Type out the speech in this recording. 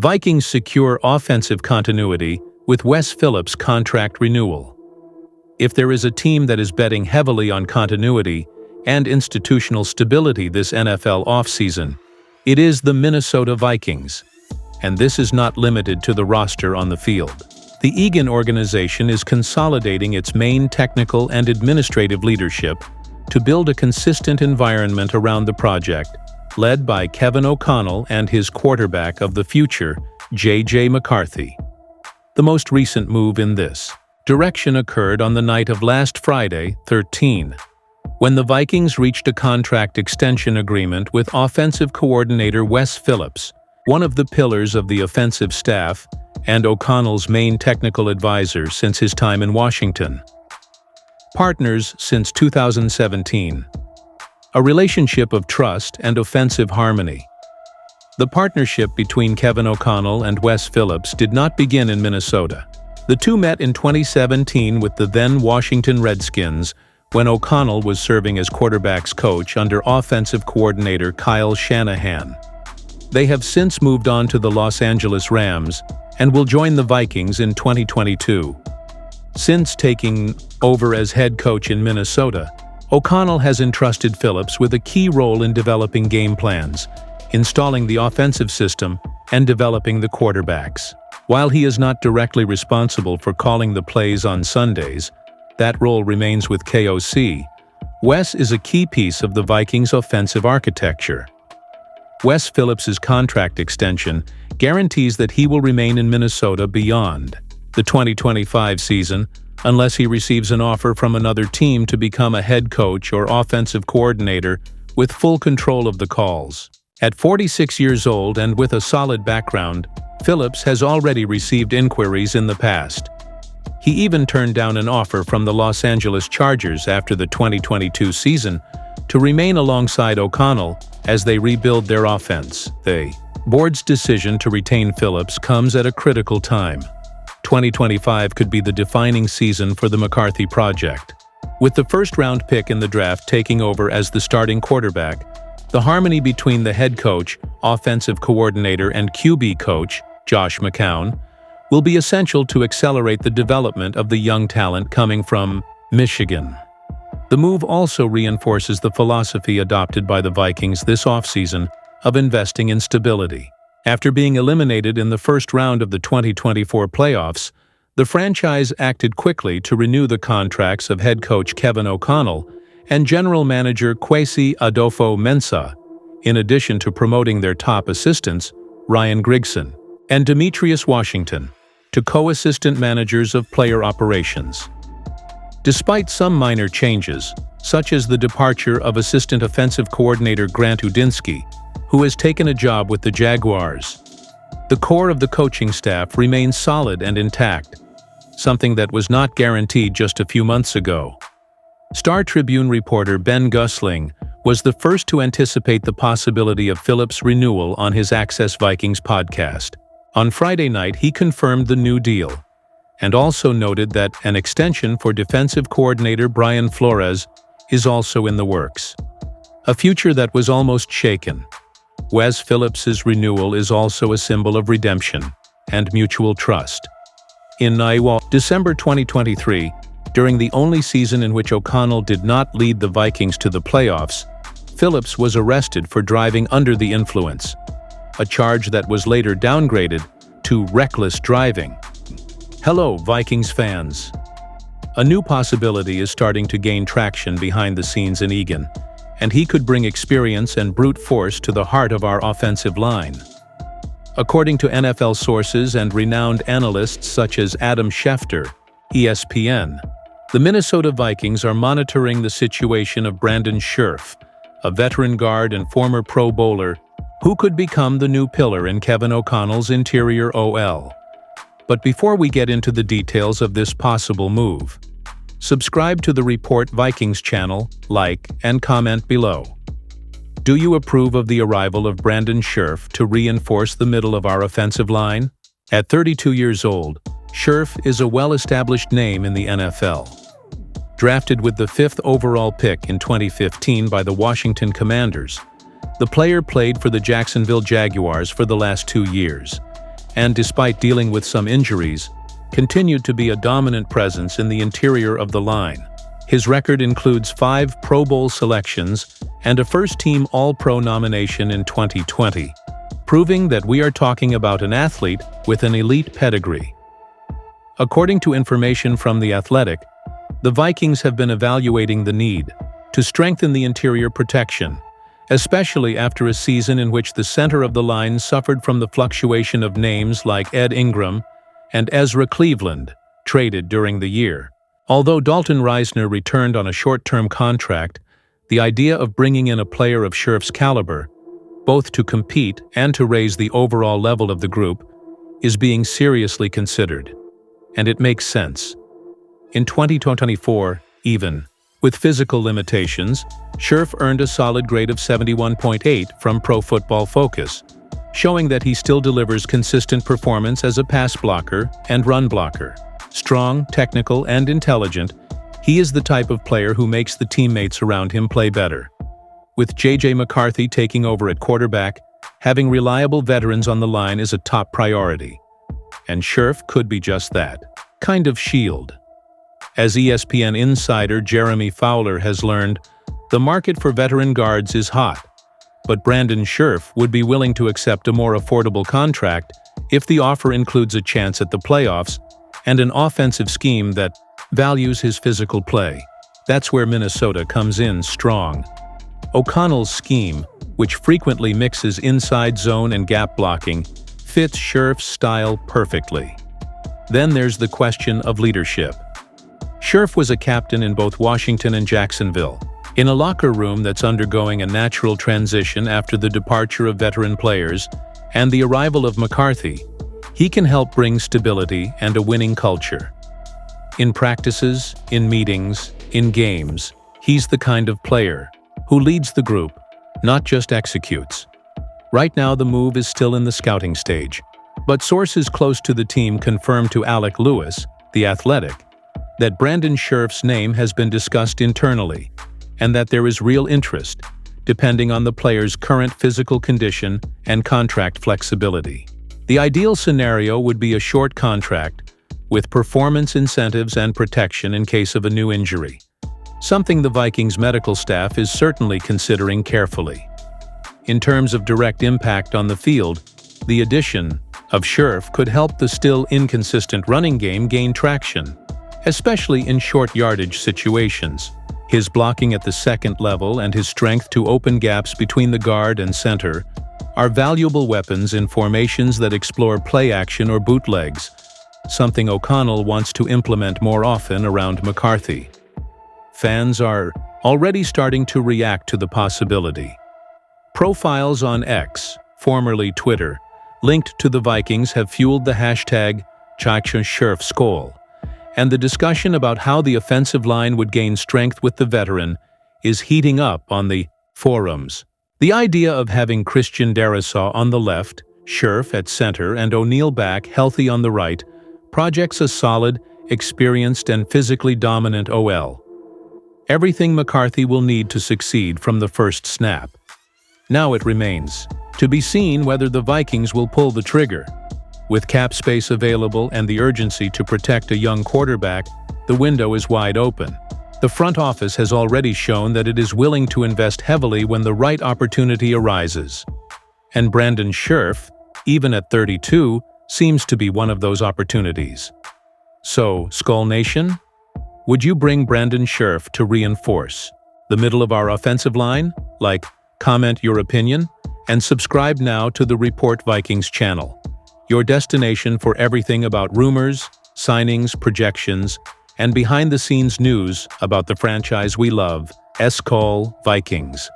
Vikings secure offensive continuity with Wes Phillips' contract renewal. If there is a team that is betting heavily on continuity and institutional stability this NFL offseason, it is the Minnesota Vikings. And this is not limited to the roster on the field. The Egan organization is consolidating its main technical and administrative leadership to build a consistent environment around the project, led by Kevin O'Connell and his quarterback of the future, J.J. McCarthy. The most recent move in this direction occurred on the night of last Friday, 13, when the Vikings reached a contract extension agreement with offensive coordinator Wes Phillips, one of the pillars of the offensive staff and O'Connell's main technical advisor since his time in Washington. Partners since 2017. A relationship of trust and offensive harmony. The partnership between Kevin O'Connell and Wes Phillips did not begin in Minnesota. The two met in 2017 with the then Washington Redskins when O'Connell was serving as quarterback's coach under offensive coordinator Kyle Shanahan. They have since moved on to the Los Angeles Rams and will join the Vikings in 2022. Since taking over as head coach in Minnesota, O'Connell has entrusted Phillips with a key role in developing game plans, installing the offensive system, and developing the quarterbacks. While he is not directly responsible for calling the plays on Sundays, that role remains with KOC. Wes is a key piece of the Vikings' offensive architecture. Wes Phillips's contract extension guarantees that he will remain in Minnesota beyond the 2025 season, unless he receives an offer from another team to become a head coach or offensive coordinator with full control of the calls. At 46 years old and with a solid background, Phillips has already received inquiries in the past. He even turned down an offer from the Los Angeles Chargers after the 2022 season to remain alongside O'Connell as they rebuild their offense. The board's decision to retain Phillips comes at a critical time. 2025 could be the defining season for the McCarthy project. With the first-round pick in the draft taking over as the starting quarterback, the harmony between the head coach, offensive coordinator, and QB coach, Josh McCown, will be essential to accelerate the development of the young talent coming from Michigan. The move also reinforces the philosophy adopted by the Vikings this offseason of investing in stability. After being eliminated in the first round of the 2024 playoffs, the franchise acted quickly to renew the contracts of head coach Kevin O'Connell and general manager Kwesi Adolfo-Mensah, in addition to promoting their top assistants, Ryan Grigson and Demetrius Washington, to co-assistant managers of player operations. Despite some minor changes, such as the departure of assistant offensive coordinator Grant Udinsky, who has taken a job with the Jaguars, the core of the coaching staff remains solid and intact, something that was not guaranteed just a few months ago. Star Tribune reporter Ben Gusling was the first to anticipate the possibility of Phillips' renewal on his Access Vikings podcast. On Friday night, he confirmed the new deal, and also noted that an extension for defensive coordinator Brian Flores is also in the works. A future that was almost shaken. Wes Phillips's renewal is also a symbol of redemption and mutual trust. In December 2023, during the only season in which O'Connell did not lead the Vikings to the playoffs, Phillips was arrested for driving under the influence, a charge that was later downgraded to reckless driving. Hello, Vikings fans. A new possibility is starting to gain traction behind the scenes in Egan, and he could bring experience and brute force to the heart of our offensive line. According to NFL sources and renowned analysts such as Adam Schefter, ESPN, the Minnesota Vikings are monitoring the situation of Brandon Scherff, a veteran guard and former Pro Bowler, who could become the new pillar in Kevin O'Connell's interior OL. But before we get into the details of this possible move, subscribe to the Report Vikings channel, like, and comment below. Do you approve of the arrival of Brandon Scherff to reinforce the middle of our offensive line? At 32 years old, Scherff is a well-established name in the NFL. Drafted with the 5th overall pick in 2015 by the Washington Commanders, the player played for the Jacksonville Jaguars for the last 2 years, and despite dealing with some injuries, continued to be a dominant presence in the interior of the line. His record includes 5 Pro Bowl selections and a first-team All-Pro nomination in 2020, proving that we are talking about an athlete with an elite pedigree. According to information from The Athletic, the Vikings have been evaluating the need to strengthen the interior protection, especially after a season in which the center of the line suffered from the fluctuation of names like Ed Ingram and Ezra Cleveland, traded during the year. Although Dalton Risner returned on a short-term contract, the idea of bringing in a player of Scherff's caliber, both to compete and to raise the overall level of the group, is being seriously considered. And it makes sense. In 2024, even with physical limitations, Scherff earned a solid grade of 71.8 from Pro Football Focus, showing that he still delivers consistent performance as a pass blocker and run blocker. Strong, technical, and intelligent, he is the type of player who makes the teammates around him play better. With J.J. McCarthy taking over at quarterback, having reliable veterans on the line is a top priority. And Scherff could be just that, kind of shield. As ESPN insider Jeremy Fowler has learned, the market for veteran guards is hot, but Brandon Scherff would be willing to accept a more affordable contract if the offer includes a chance at the playoffs and an offensive scheme that values his physical play. That's where Minnesota comes in strong. O'Connell's scheme, which frequently mixes inside zone and gap blocking, fits Scherff's style perfectly. Then there's the question of leadership. Scherff was a captain in both Washington and Jacksonville. In a locker room that's undergoing a natural transition after the departure of veteran players and the arrival of McCarthy, he can help bring stability and a winning culture. In practices, in meetings, in games, he's the kind of player who leads the group, not just executes. Right now the move is still in the scouting stage, but sources close to the team confirmed to Alec Lewis, The Athletic, that Brandon Scherff's name has been discussed internally, and that there is real interest, depending on the player's current physical condition and contract flexibility. The ideal scenario would be a short contract, with performance incentives and protection in case of a new injury, something the Vikings medical staff is certainly considering carefully. In terms of direct impact on the field, the addition of Scherff could help the still inconsistent running game gain traction, especially in short yardage situations. His blocking at the second level and his strength to open gaps between the guard and center are valuable weapons in formations that explore play action or bootlegs, something O'Connell wants to implement more often around McCarthy. Fans are already starting to react to the possibility. Profiles on X, formerly Twitter, linked to the Vikings have fueled the hashtag #CheckScherffSchool, and the discussion about how the offensive line would gain strength with the veteran is heating up on the forums. The idea of having Christian Darrisaw on the left, Scherff at center, and O'Neal back healthy on the right projects a solid, experienced, and physically dominant OL. Everything McCarthy will need to succeed from the first snap. Now it remains to be seen whether the Vikings will pull the trigger. With cap space available and the urgency to protect a young quarterback, the window is wide open. The front office has already shown that it is willing to invest heavily when the right opportunity arises. And Brandon Scherff, even at 32, seems to be one of those opportunities. So, Skull Nation, would you bring Brandon Scherff to reinforce the middle of our offensive line? Like, comment your opinion, and subscribe now to the Report Vikings channel, your destination for everything about rumors, signings, projections, and behind-the-scenes news about the franchise we love, Skull Vikings.